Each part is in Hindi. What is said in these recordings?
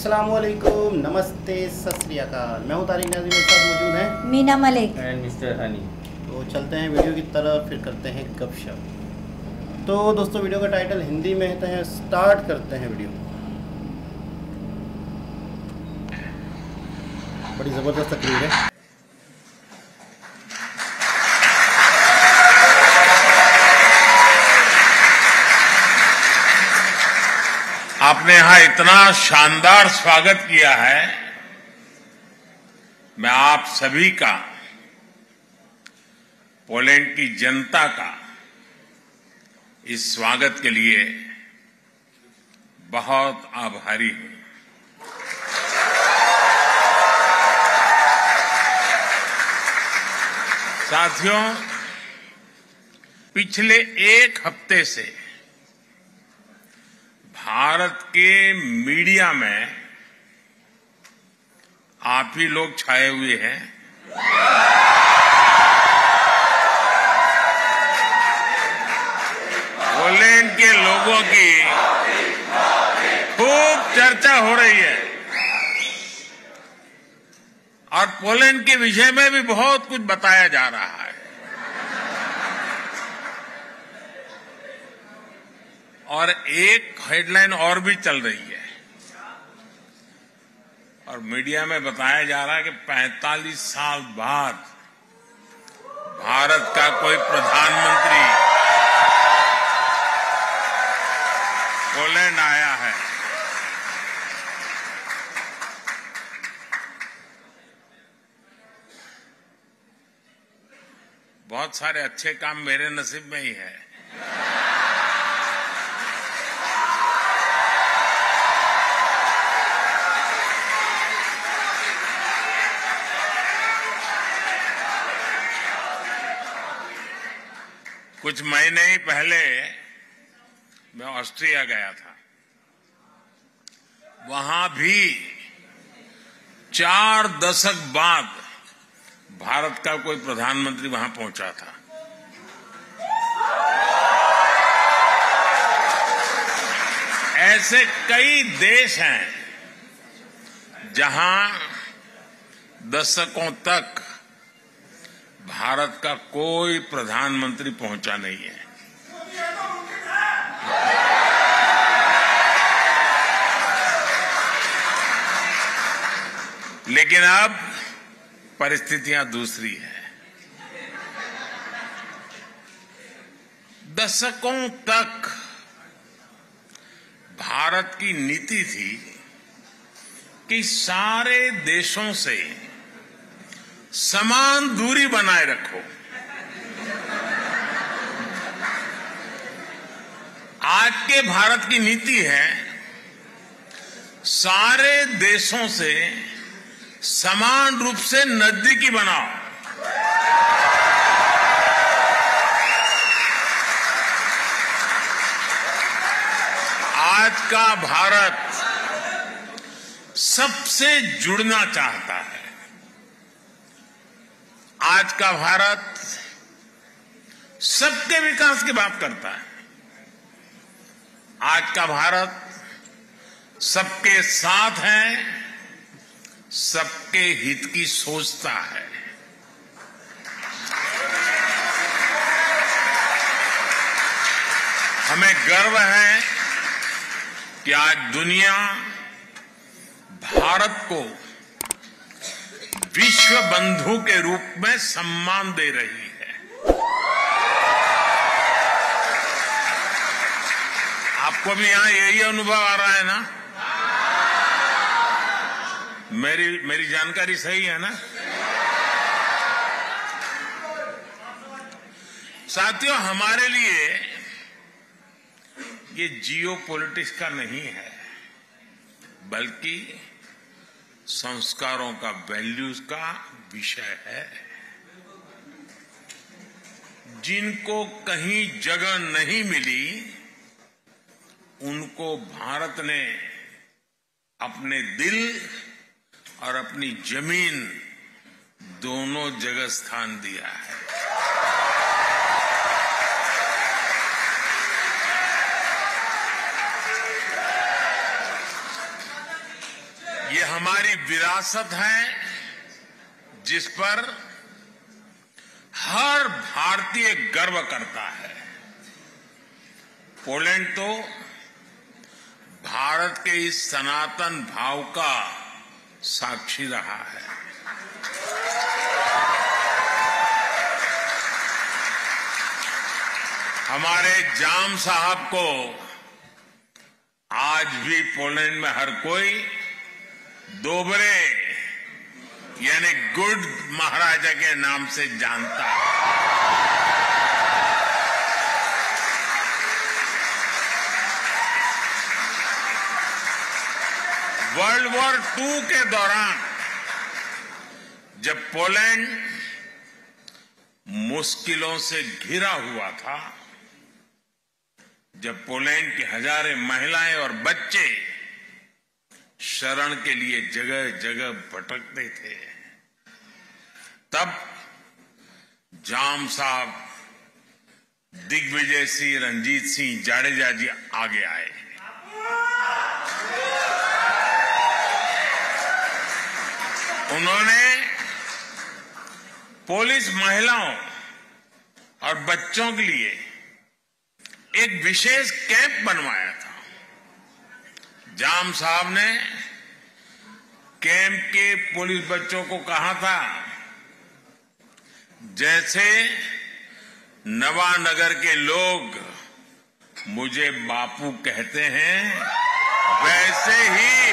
अस्सलामुअलैकुम, नमस्ते, सत श्री अकाल। मैं हूँ तारिक नाज़िम, मेरे साथ मौजूद हैं मीना मलिक एंड मिस्टर हनी। तो चलते हैं वीडियो की तरफ, फिर करते हैं गपशप। तो दोस्तों, वीडियो का टाइटल हिंदी में है, स्टार्ट करते हैं वीडियो। बड़ी ज़बरदस्त तकरीर है। आपने यहां इतना शानदार स्वागत किया है। मैं आप सभी का, पोलैंड की जनता का इस स्वागत के लिए बहुत आभारी हूं। साथियों, पिछले एक हफ्ते से भारत के मीडिया में आप ही लोग छाए हुए हैं। पोलैंड के लोगों की खूब चर्चा हो रही है और पोलैंड के विषय में भी बहुत कुछ बताया जा रहा है। और एक हेडलाइन और भी चल रही है और मीडिया में बताया जा रहा है कि 45 साल बाद भारत का कोई प्रधानमंत्री पोलैंड आया है। बहुत सारे अच्छे काम मेरे नसीब में ही है। कुछ महीने ही पहले मैं ऑस्ट्रिया गया था। वहां भी 4 दशक बाद भारत का कोई प्रधानमंत्री वहां पहुंचा था। ऐसे कई देश हैं जहां दशकों तक भारत का कोई प्रधानमंत्री पहुंचा नहीं है। लेकिन अब परिस्थितियां दूसरी है। दशकों तक भारत की नीति थी कि सारे देशों से समान दूरी बनाए रखो। आज के भारत की नीति है सारे देशों से समान रूप से नजदीकी बनाओ। आज का भारत सबसे जुड़ना चाहता है। आज का भारत सबके विकास की बात करता है। आज का भारत सबके साथ है, सबके हित की सोचता है। हमें गर्व है कि आज दुनिया भारत को विश्व बंधु के रूप में सम्मान दे रही है। आपको भी यहां यही अनुभव आ रहा है ना? मेरी जानकारी सही है ना? साथियों, हमारे लिए ये जियो पॉलिटिक्स का नहीं है, बल्कि संस्कारों का, वैल्यूज का विषय है। जिनको कहीं जगह नहीं मिली, उनको भारत ने अपने दिल और अपनी जमीन दोनों जगह स्थान दिया है। ये हमारी विरासत है जिस पर हर भारतीय गर्व करता है। पोलैंड तो भारत के इस सनातन भाव का साक्षी रहा है। हमारे जाम साहब को आज भी पोलैंड में हर कोई दोबरे यानी गुड महाराजा के नाम से जानता है। वर्ल्ड वॉर II के दौरान जब पोलैंड मुश्किलों से घिरा हुआ था, जब पोलैंड की हजारों महिलाएं और बच्चे शरण के लिए जगह जगह भटकते थे, तब जाम साहब दिग्विजय सिंह, रंजीत सिंह जाडेजा जी आगे आए। उन्होंने पुलिस महिलाओं और बच्चों के लिए एक विशेष कैंप बनवाया था। जाम साहब ने कैंप के पुलिस बच्चों को कहा था, जैसे नवानगर के लोग मुझे बापू कहते हैं, वैसे ही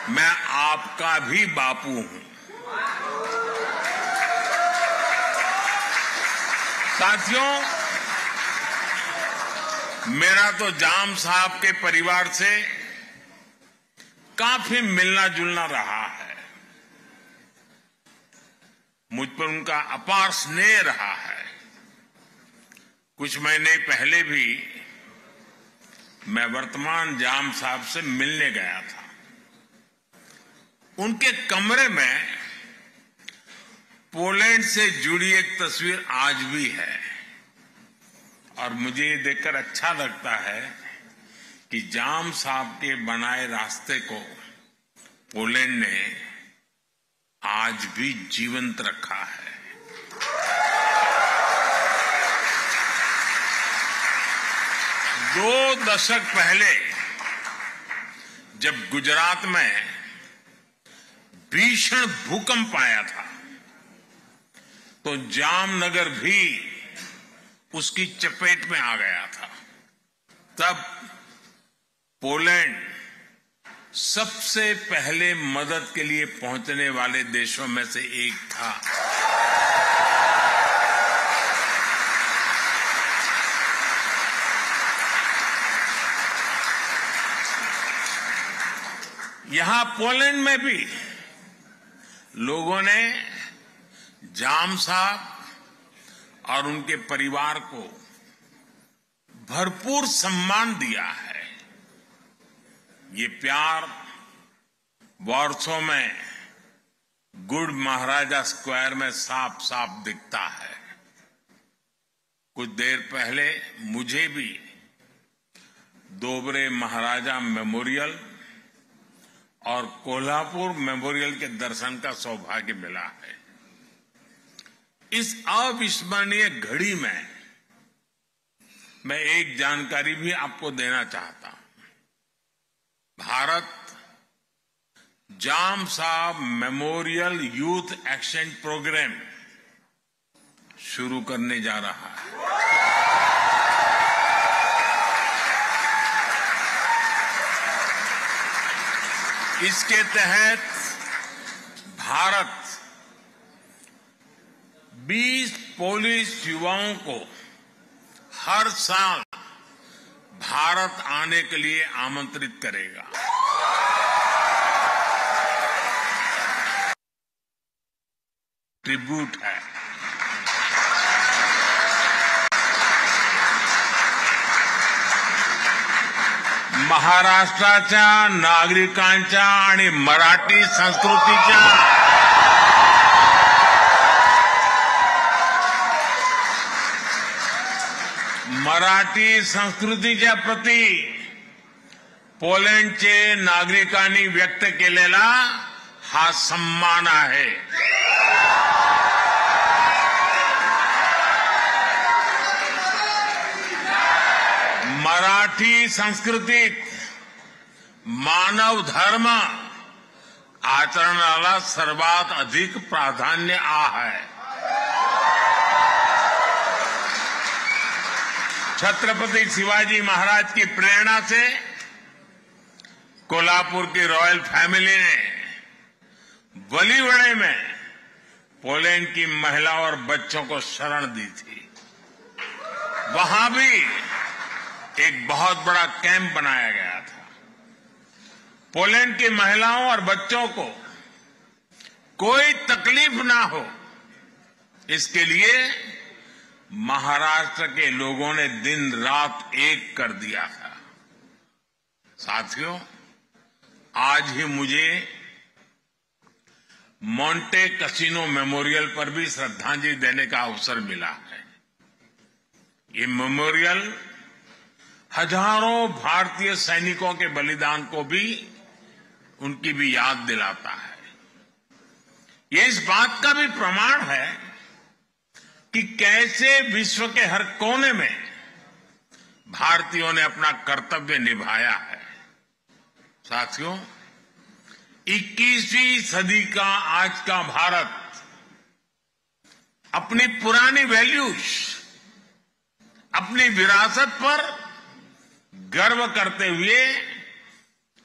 मैं आपका भी बापू हूं। साथियों, मेरा तो जाम साहब के परिवार से काफी मिलना जुलना रहा है। मुझ पर उनका अपार स्नेह रहा है। कुछ महीने पहले भी मैं वर्तमान जाम साहब से मिलने गया था। उनके कमरे में पोलैंड से जुड़ी एक तस्वीर आज भी है और मुझे ये देखकर अच्छा लगता है कि जाम साहब के बनाए रास्ते को पोलैंड ने आज भी जीवंत रखा है। दो दशक पहले जब गुजरात में भीषण भूकंप आया था, तो जामनगर भी उसकी चपेट में आ गया था। तब पोलैंड सबसे पहले मदद के लिए पहुंचने वाले देशों में से एक था। यहां पोलैंड में भी लोगों ने जाम साहब और उनके परिवार को भरपूर सम्मान दिया है। ये प्यार वॉर्सो में गुड महाराजा स्क्वायर में साफ साफ दिखता है। कुछ देर पहले मुझे भी दोबरे महाराजा मेमोरियल और कोल्हापुर मेमोरियल के दर्शन का सौभाग्य मिला है। इस अविस्मरणीय घड़ी में मैं एक जानकारी भी आपको देना चाहता हूं। भारत जाम साहब मेमोरियल यूथ एक्सचेंज प्रोग्राम शुरू करने जा रहा है। इसके तहत भारत 20 पोलिश युवाओं को हर साल भारत आने के लिए आमंत्रित करेगा। ट्रिब्यूट है। महाराष्ट्राच्या नागरिकांच्या आणि मराठी संस्कृतीच्या प्रति पोलंडचे नागरिकांनी व्यक्त केलेला हा सन्मान आहे. मराठी संस्कृतीत मानव धर्म आचरणाला सर्वात अधिक प्राधान्य आहे. छत्रपति शिवाजी महाराज की प्रेरणा से कोल्हापुर की रॉयल फैमिली ने बलिवड़े में पोलैंड की महिलाओं और बच्चों को शरण दी थी. वहां भी एक बहुत बड़ा कैंप बनाया गया था. पोलैंड की महिलाओं और बच्चों को कोई तकलीफ ना हो, इसके लिए महाराष्ट्र के लोगों ने दिन रात एक कर दिया था. साथियों, आज ही मुझे मोंटे कैसिनो मेमोरियल पर भी श्रद्धांजलि देने का अवसर मिला है. ये मेमोरियल हजारों भारतीय सैनिकों के बलिदान को भी, उनकी भी याद दिलाता है. ये इस बात का भी प्रमाण है कि कैसे विश्व के हर कोने में भारतीयों ने अपना कर्तव्य निभाया है. साथियों, 21वीं सदी का आज का भारत अपनी पुरानी वैल्यूज, अपनी विरासत पर गर्व करते हुए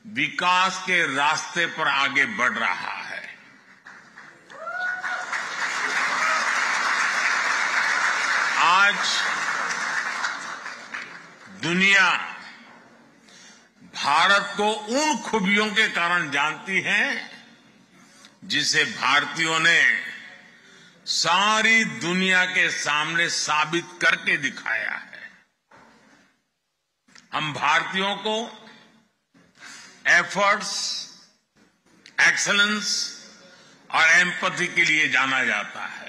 विकास के रास्ते पर आगे बढ़ रहा है. आज दुनिया भारत को उन खूबियों के कारण जानती है जिसे भारतीयों ने सारी दुनिया के सामने साबित करके दिखाया है. हम भारतीयों को एफर्ट्स, एक्सीलेंस और एम्पैथी के लिए जाना जाता है.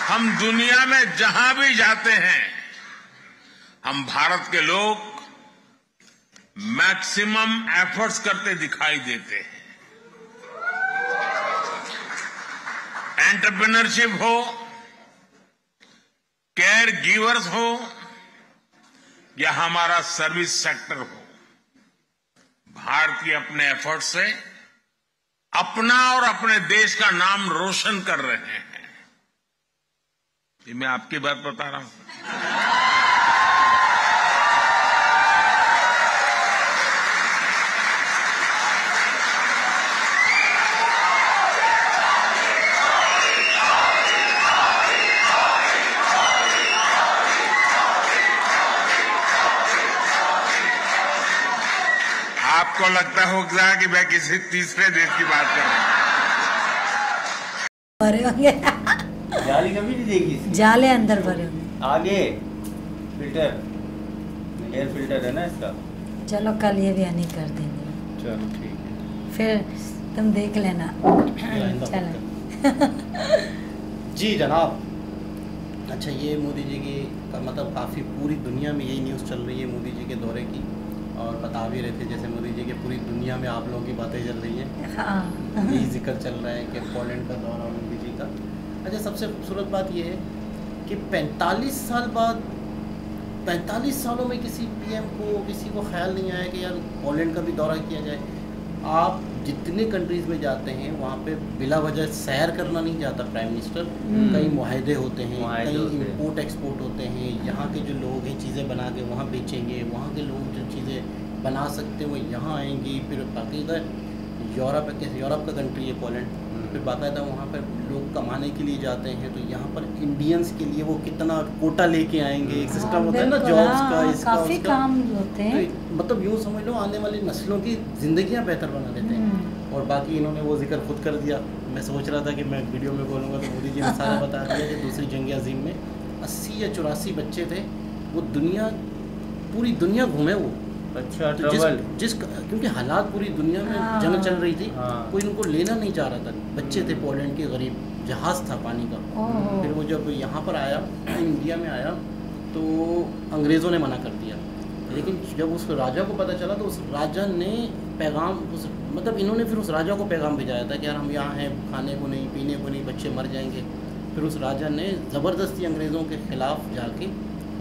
हम दुनिया में जहां भी जाते हैं, हम भारत के लोग मैक्सिमम एफर्ट्स करते दिखाई देते हैं. एंटरप्रेन्योरशिप हो, केयर गिवर्स हो या हमारा सर्विस सेक्टर हो, भारतीय अपने एफर्ट से अपना और अपने देश का नाम रोशन कर रहे हैं. ये मैं आपकी बात बता रहा हूं. आपको लगता होगा कि मैं किसी तीसरे देश की बात कर रहा हूं. जाली कभी नहीं देखी. जाले अंदर भरे होंगे. आगे फिल्टर, एयर फिल्टर है ना इसका. चलो कल ये भी हनी कर देंगे. चलो ठीक है, फिर तुम देख लेना. चलो. जी जनाब. अच्छा, ये मोदी जी की मतलब काफ़ी पूरी दुनिया में यही न्यूज़ चल रही है मोदी जी के दौरे की, और बता भी रहे थे जैसे मोदी जी के पूरी दुनिया में आप लोगों की बातें चल रही है. हाँ. यही जिक्र चल रहा है कि पोलैंड का दौरा मोदी जी का. अच्छा, सबसे खूबसूरत बात यह है कि 45 साल बाद, 45 सालों में किसी पीएम को, किसी को ख्याल नहीं आया कि यार पोलैंड का भी दौरा किया जाए. आप जितने कंट्रीज़ में जाते हैं वहाँ पे बिला वजह सैर करना नहीं जाता प्राइम मिनिस्टर. कई मुआहदे होते हैं, कई इंपोर्ट एक्सपोर्ट होते हैं. यहाँ के जो लोग हैं चीज़ें बना के वहाँ बेचेंगे, वहाँ के लोग जो चीज़ें बना सकते हैं वो यहाँ आएंगी. फिर बाकायदा यूरोप का कंट्री है पोलैंड, फिर बाकायदा वहाँ पर लोग कमाने के लिए जाते हैं. तो यहाँ पर इंडियंस के लिए वो कितना कोटा लेके आएंगे, एक सिस्टम होता है ना जॉब्स का, इसका काफी काम होते हैं. तो मतलब यूँ समझ लो आने वाली नस्लों की जिंदगियाँ बेहतर बना देते हैं. और बाकी इन्होंने वो जिक्र खुद कर दिया. मैं सोच रहा था कि मैं वीडियो में बोलूँगा तो मोदी जी ने सारा बता दिया कि दूसरी जंग अजीम में 80 या 84 बच्चे थे. वो पूरी दुनिया घूमे वो. अच्छा, तो क्योंकि हालात पूरी दुनिया में जंग चल रही थी. कोई उनको लेना नहीं चाह रहा था. बच्चे थे पोलैंड के गरीब, जहाज था पानी का. फिर वो जब यहाँ पर आया, इंडिया में आया, तो अंग्रेज़ों ने मना कर दिया। लेकिन जब उस राजा को पता चला तो उस राजा ने पैगाम मतलब इन्होंने फिर उस राजा को पैगाम भेजाया था कि यार हम यहाँ हैं, खाने को नहीं, पीने को नहीं, बच्चे मर जाएंगे। फिर उस राजा ने ज़बरदस्ती अंग्रेज़ों के ख़िलाफ़ जाके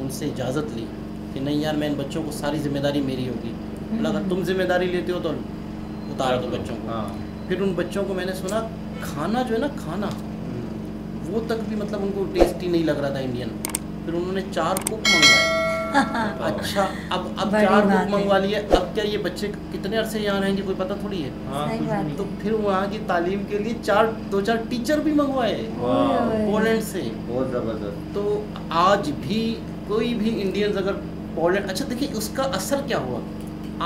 उनसे इजाज़त ली कि नहीं यार, मैं इन बच्चों को, सारी जिम्मेदारी मेरी होगी। बोला अगर तुम जिम्मेदारी लेते हो तो उतारो दो बच्चों को। फिर उन बच्चों को मैंने सुना खाना जो है ना, खाना वो तक भी मतलब उनको टेस्टी नहीं लग रहा था इंडियन। फिर उन्होंने 4 कुक मंगवाए। अच्छा, अब 4 कुक मंगवा लिए। अब क्या ये बच्चे कितने अरसे यहाँ रहेंगे कोई पता थोड़ी है। तो फिर वहाँ की तालीम के लिए 2-4 टीचर भी मंगवाए पोलैंड से। बहुत ज़बरदस्त। तो आज भी कोई भी इंडियंस अगर पोलैंड, अच्छा देखिए उसका असर क्या हुआ।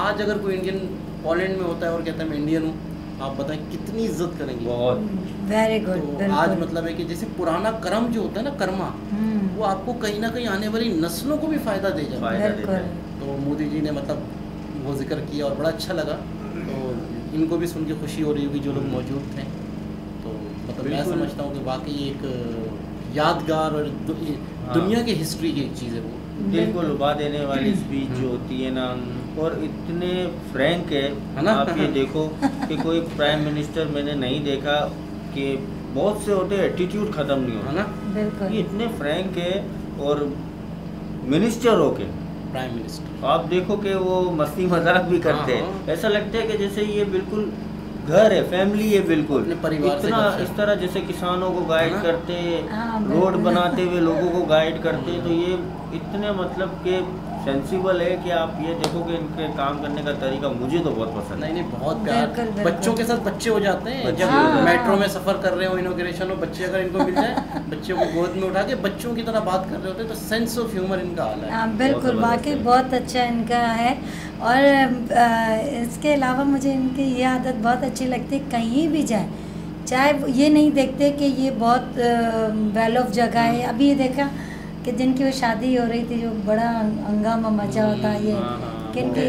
आज अगर कोई इंडियन पोलैंड में होता है और कहता है मैं इंडियन हूँ, आप बताएं कितनी इज्जत करेंगे। बहुत। Very good. तो आज मतलब है कि जैसे पुराना कर्म जो होता है ना, कर्मा, वो आपको कहीं ना कहीं आने वाली नस्लों को भी फायदा दे जाता है। तो मोदी जी ने मतलब वो जिक्र किया और बड़ा अच्छा लगा। तो इनको भी सुन के खुशी हो रही होगी जो लोग मौजूद थे। तो मतलब मैं समझता हूँ कि वाकई एक यादगार और दुनिया की हिस्ट्री की एक चीज़ है वो। दिल को लुभा देने वाली स्पीच जो होती है ना, और इतने फ्रैंक है ना। आप ये देखो कि कोई प्राइम मिनिस्टर मैंने नहीं देखा कि बहुत से होते एटीट्यूड ख़त्म नहीं होता ना, बिल्कुल। ये इतने फ्रैंक है। और मिनिस्टर हो के प्राइम मिनिस्टर आप देखो कि वो मस्ती मजाक भी करते हैं। ऐसा लगता है कि जैसे ये बिल्कुल घर है, फैमिली है, बिल्कुल अपने परिवार से इतना इस तरह जैसे किसानों को गाइड करते, रोड बनाते हुए लोगों को गाइड करते। तो ये इतने मतलब के सेंसिबल है कि आप ये देखो कि इनके काम करने का तरीका मुझे तो बहुत पसंद है। नहीं बहुत प्यार। बिल्कुल। बच्चों के साथ बच्चे हो जाते हैं जब मेट्रो में सफ़र कर रहे हो, इनोग्रेशन हो, बच्चे अगर इनको मिल जाए, बच्चों को गोद में उठा के बच्चों की तरह बात कर रहे होते हैं। तो सेंस ऑफ ह्यूमर इनका आला है। बिल्कुल, वाकई बहुत अच्छा इनका है। और इसके अलावा मुझे इनकी ये आदत बहुत अच्छी लगती है, कहीं भी जाए चाहे ये नहीं देखते कि ये बहुत वेल ऑफ जगह है। अभी ये देखा कि जिनकी वो शादी हो रही थी, जो बड़ा हंगामा मचा होता है, ये किनकी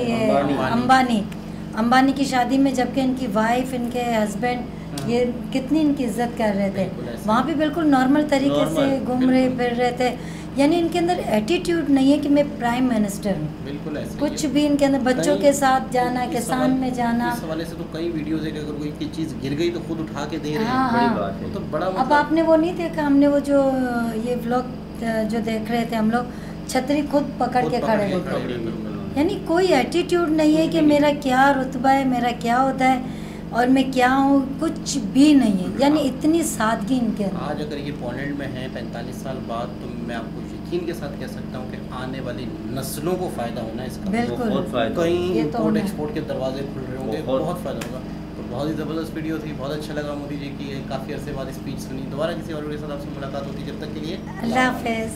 अंबानी की शादी में, जबकि इनकी वाइफ, इनके हस्बैंड ये कितनी इनकी इज्जत कर रहे थे। वहाँ भी बिल्कुल नॉर्मल तरीके से घूम रहे फिर रहे थे। यानी इनके अंदर एटीट्यूड नहीं है कि मैं प्राइम मिनिस्टर हूँ, बिल्कुल ऐसे कुछ भी इनके अंदर। बच्चों के साथ जाना, किसान में जाना। इस हवाले से तो कई वीडियोस है कि अगर कोई चीज़ गिर गई तो खुद उठा के दे रहे हैं। हाँ, बड़ी बात है। तो बड़ा अब मतलब आपने वो नहीं देखा, हमने वो जो ये व्लॉग जो देख रहे थे हम लोग, छतरी खुद पकड़ के खड़े रहते हैं। यानी कोई एटीट्यूड नहीं है कि मेरा क्या रुतबा है, मेरा क्या होता है और मैं क्या हूँ, कुछ भी नहीं है। यानी इतनी सादगी इनके अंदर। आज अगर ये पोलैंड में है 45 साल बाद, तो मैं आपको यकीन के साथ कह सकता हूँ कि आने वाली नस्लों को फ़ायदा होना है इसका। बिल्कुल, कहीं ये तो इम्पोर्ट होना। एक्सपोर्ट के दरवाजे खुल रहे होंगे, बहुत फ़ायदा होगा। तो बहुत ही ज़बरदस्त वीडियो थी, बहुत अच्छा लगा मोदी जी की काफ़ी अरसे बाद स्पीच सुनी। दोबारा किसी और वीडियो के साथ आपसे मुलाकात होती है, जब तक के लिए अल्लाह हाफ़िज़।